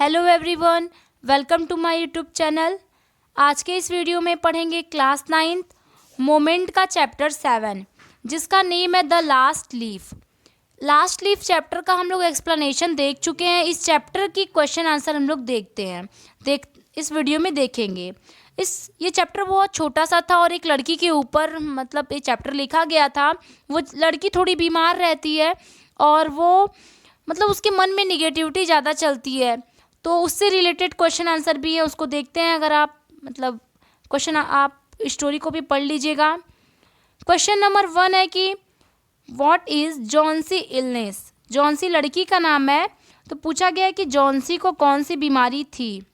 Hello everyone, welcome to my YouTube channel. आज के इस वीडियो में पढ़ेंगे क्लास 9th मोमेंट का चैप्टर 7 जिसका नेम है the last leaf. Last leaf chapter का हम लोग एक्सप्लेनेशन देख चुके हैं। इस चैप्टर की क्वेश्चन आंसर हम लोग देखते हैं इस वीडियो में देखेंगे। ये चैप्टर बहुत छोटा सा था और एक लड़की के ऊपर ये चैप्टर लिखा गया था। वो लड़की थोड़ी बीमार रहती है और वो उसके मन में निगेटिविटी ज़्यादा चलती है, तो उससे रिलेटेड क्वेश्चन आंसर भी है, उसको देखते हैं। अगर आप क्वेश्चन आप स्टोरी को भी पढ़ लीजिएगा। क्वेश्चन नंबर 1 है कि what is Johnsy illness. Johnsy लड़की का नाम है, तो पूछा गया है कि जॉन्सी को कौन सी बीमारी थी।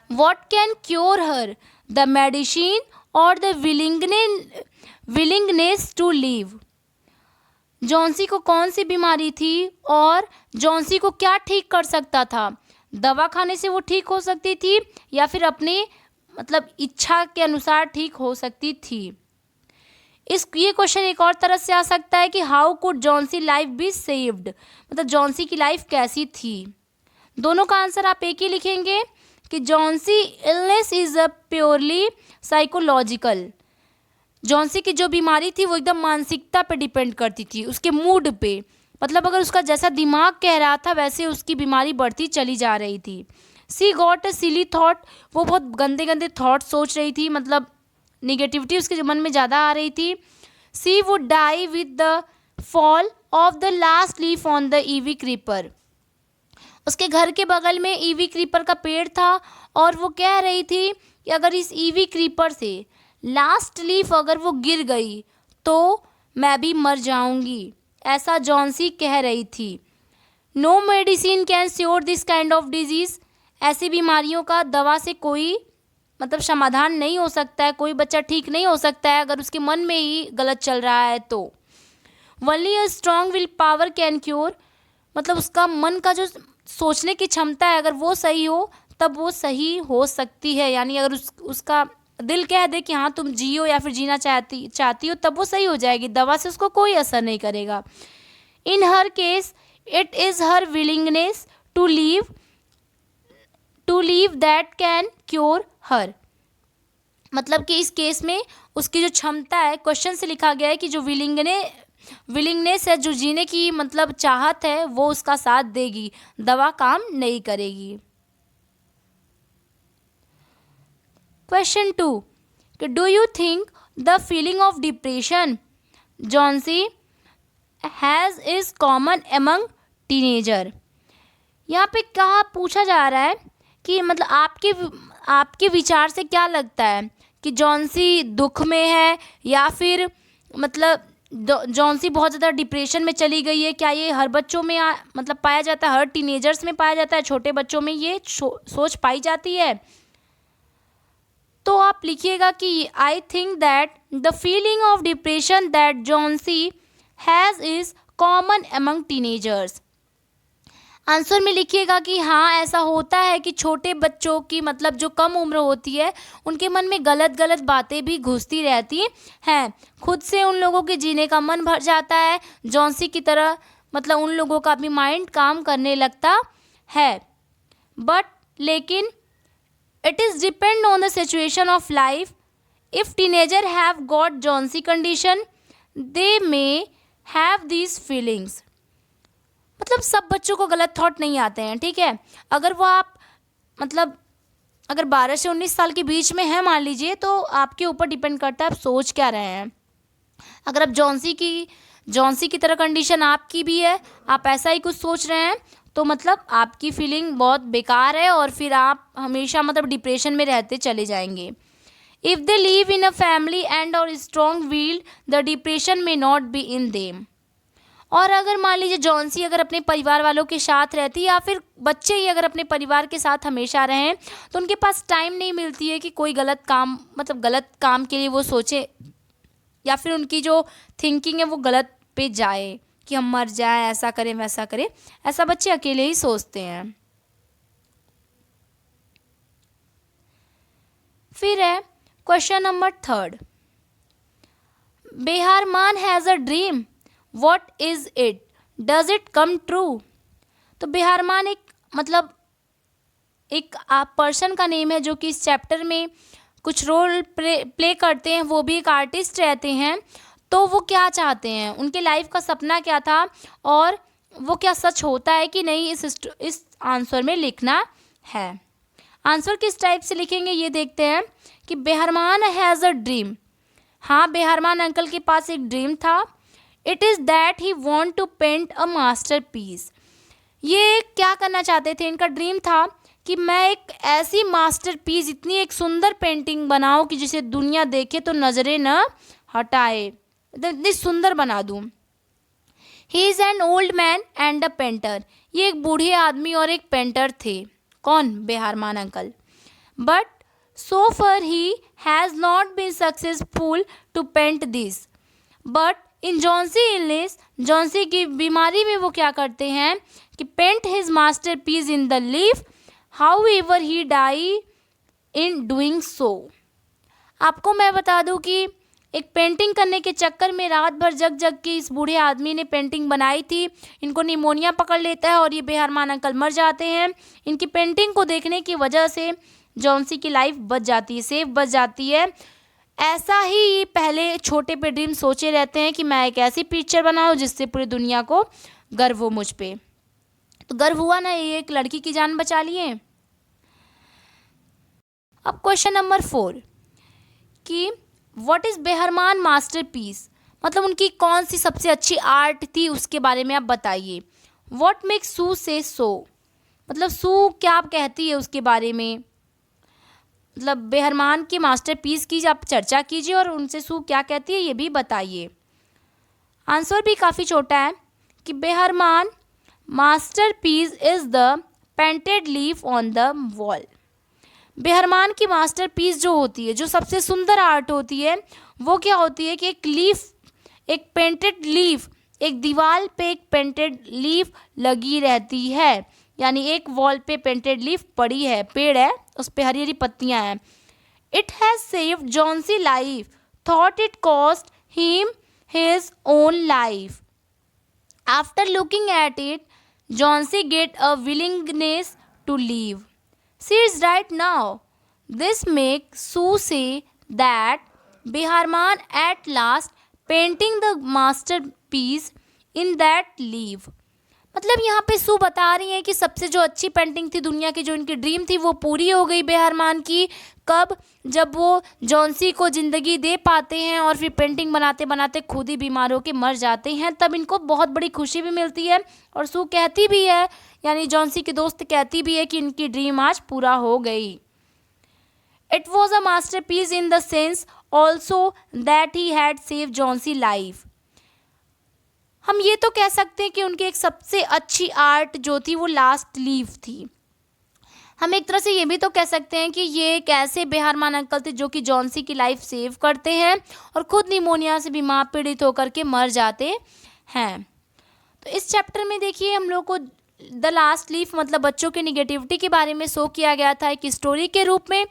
What can cure her, the medicine और the willingness to live. Johnsy को कौन सी बीमारी थी और जॉन्सी को क्या ठीक कर सकता था। दवा खाने से वो ठीक हो सकती थी या फिर अपनी इच्छा के अनुसार ठीक हो सकती थी। ये क्वेश्चन एक और तरह से आ सकता है कि how could Johnsy life be saved, Johnsy की लाइफ कैसी थी। दोनों का आंसर आप एक ही लिखेंगे कि Johnsy illness is a purely psychological. Johnsy की जो बीमारी थी वो एकदम मानसिकता पे डिपेंड करती थी, उसके मूड पे। अगर उसका जैसा दिमाग कह रहा था वैसे उसकी बीमारी बढ़ती चली जा रही थी। सी गॉट अ सिली थॉट, वो बहुत गंदे गंदे थॉट सोच रही थी, निगेटिविटी उसके मन में ज़्यादा आ रही थी। She would die with the fall of the last leaf on the ivy creeper. उसके घर के बगल में ईवी क्रीपर का पेड़ था और वो कह रही थी कि अगर इस ईवी क्रीपर से लास्ट लीफ अगर वो गिर गई तो मैं भी मर जाऊंगी, ऐसा जॉन्सी कह रही थी। No medicine can cure this kind of disease. ऐसी बीमारियों का दवा से कोई समाधान नहीं हो सकता है, कोई बच्चा ठीक नहीं हो सकता है अगर उसके मन में ही गलत चल रहा है तो। Only a strong will power can cure, उसका मन का जो सोचने की क्षमता है अगर वो सही हो तब वो सही हो सकती है। यानी अगर उसका दिल कह दे कि हाँ तुम जियो या फिर जीना चाहती हो तब वो सही हो जाएगी, दवा से उसको कोई असर नहीं करेगा। In her case it is her willingness to live that can cure her. कि इस केस में उसकी जो क्षमता है, क्वेश्चन से लिखा गया है कि जो विलिंगनेस है, जो जीने की चाहत है, वो उसका साथ देगी, दवा काम नहीं करेगी। Question 2. Do you think the feeling of depression Johnsy has is common among teenager? यहाँ पे कहा पूछा जा रहा है कि आपके विचार से क्या लगता है कि जॉन्सी दुख में है या फिर जॉन्सी बहुत ज़्यादा डिप्रेशन में चली गई है। क्या ये हर बच्चों में पाया जाता है, हर टीनेजर्स में पाया जाता है, छोटे बच्चों में ये सोच पाई जाती है। तो आप लिखिएगा कि I think that the feeling of depression that Johnsy has is common among teenagers. Answer में लिखिएगा कि हाँ ऐसा होता है कि छोटे बच्चों की जो कम उम्र होती है उनके मन में गलत गलत बातें भी घुसती रहती हैं। खुद से उन लोगों के जीने का मन भर जाता है, जॉन्सी की तरह उन लोगों का भी माइंड काम करने लगता है। लेकिन it is depend on the situation of life. If teenager have got Johnsy condition, they may have these feelings. सब बच्चों को गलत थॉट नहीं आते हैं, ठीक है। अगर वो आप अगर 12 से 19 साल के बीच में है मान लीजिए, तो आपके ऊपर डिपेंड करता है आप सोच क्या रहे हैं। अगर आप जॉन्सी की तरह कंडीशन आपकी भी है, आप ऐसा ही कुछ सोच रहे हैं, तो आपकी फीलिंग बहुत बेकार है और फिर आप हमेशा डिप्रेशन में रहते चले जाएंगे। If they live in a family and और स्ट्रॉन्ग विल्ड, द डिप्रेशन में नॉट बी इन देम। और अगर मान लीजिए जॉन्सी अगर अपने परिवार वालों के साथ रहती या फिर बच्चे ही अगर अपने परिवार के साथ हमेशा रहें, तो उनके पास टाइम नहीं मिलती है कि कोई गलत काम के लिए वो सोचे या फिर उनकी जो थिंकिंग है वो गलत पे जाए कि हम मर जाएं, ऐसा करें वैसा करें। ऐसा बच्चे अकेले ही सोचते हैं। फिर है question number 3. Behrman has a dream, what is it, does it come true. तो बेहारमान एक एक आप पर्सन का नेम है जो कि इस चैप्टर में कुछ रोल प्ले करते हैं, वो भी एक आर्टिस्ट रहते हैं। तो वो क्या चाहते हैं, उनके लाइफ का सपना क्या था और वो क्या सच होता है कि नहीं, इस आंसर में लिखना है। आंसर किस टाइप से लिखेंगे ये देखते हैं कि बेहरमान हैज़ अ ड्रीम। हाँ, बेहरमान अंकल के पास एक ड्रीम था। It is that he want to paint a masterpiece. ये क्या करना चाहते थे, इनका ड्रीम था कि मैं एक ऐसी मास्टर पीस, इतनी एक सुंदर पेंटिंग बनाऊं कि जिसे दुनिया देखे तो नज़रें न हटाए, इतनी सुंदर बना दूं। He is an old man and a painter. ये एक बूढ़े आदमी और एक पेंटर थे। कौन? Behrman uncle. But so far he has not been successful to paint this. But in Johnsy illness, Johnsy की बीमारी में वो क्या करते हैं कि paint his masterpiece in the leaf, however he die in doing so. आपको मैं बता दूं कि एक पेंटिंग करने के चक्कर में रात भर जग जग के इस बूढ़े आदमी ने पेंटिंग बनाई थी। इनको निमोनिया पकड़ लेता है और ये बेहरमान अंकल मर जाते हैं। इनकी पेंटिंग को देखने की वजह से जॉन्सी की लाइफ बच जाती है, सेफ बच जाती है। ऐसा ही पहले छोटे पे ड्रीम सोचे रहते हैं कि मैं एक ऐसी पिक्चर बनाऊं जिससे पूरी दुनिया को गर्व हो मुझ पे। तो गर्व हुआ ना, ये एक लड़की की जान बचा लिए। अब क्वेश्चन नंबर 4 कि व्हाट इज़ बेहरमान मास्टरपीस, मतलब उनकी कौन सी सबसे अच्छी आर्ट थी उसके बारे में आप बताइए। व्हाट मेक्स सू से सो, मतलब सू क्या कहती है उसके बारे में, मतलब बेहरमान की मास्टरपीस की आप चर्चा कीजिए और उनसे सू क्या कहती है ये भी बताइए। आंसर भी काफ़ी छोटा है कि Behrman masterpiece is the painted leaf on the wall. Behrman की मास्टरपीस जो होती है, जो सबसे सुंदर आर्ट होती है, वो क्या होती है कि एक लीफ, एक पेंटेड लीफ, एक दीवार पे एक पेंटेड लीफ लगी रहती है, यानी एक वॉल पे पेंटेड लीफ पड़ी है, पेड़ है उस पे हरी हरी पत्तियां हैं। It has saved Johnsy life, thought it cost him his own life. After looking at it, Johnsy get a willingness to live. She is right now. This makes Sue say that Beharman at last painting the masterpiece in that leaf. मतलब यहाँ पे सू बता रही है कि सबसे जो अच्छी पेंटिंग थी दुनिया की, जो इनकी ड्रीम थी, वो पूरी हो गई बेहरमान की। कब? जब वो जॉन्सी को ज़िंदगी दे पाते हैं और फिर पेंटिंग बनाते बनाते खुद ही बीमार होकर मर जाते हैं, तब इनको बहुत बड़ी खुशी भी मिलती है। और सू कहती भी है, यानी जॉन्सी की दोस्त कहती भी है कि इनकी ड्रीम आज पूरा हो गई। It was a masterpiece in the sense also that he had save Johnsy life. हम ये तो कह सकते हैं कि उनकी एक सबसे अच्छी आर्ट जो थी वो लास्ट लीफ थी। हम एक तरह से ये भी तो कह सकते हैं कि ये एक ऐसे बेहरमान अंकल थे जो कि जॉन्सी की लाइफ सेव करते हैं और खुद निमोनिया से बीमार पीड़ित होकर के मर जाते हैं। तो इस चैप्टर में देखिए हम लोग को द लास्ट लीफ मतलब बच्चों की निगेटिविटी के बारे में शो किया गया था एक स्टोरी के रूप में।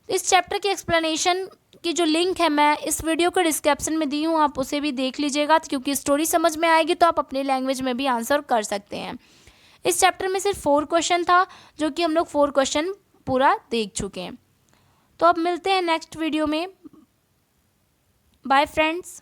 इस चैप्टर की एक्सप्लेनेशन की जो लिंक है मैं इस वीडियो के डिस्क्रिप्शन में दी हूँ, आप उसे भी देख लीजिएगा, क्योंकि स्टोरी समझ में आएगी तो आप अपने लैंग्वेज में भी आंसर कर सकते हैं। इस चैप्टर में सिर्फ 4 क्वेश्चन था, जो कि हम लोग 4 क्वेश्चन पूरा देख चुके हैं। तो अब मिलते हैं नेक्स्ट वीडियो में। Bye friends.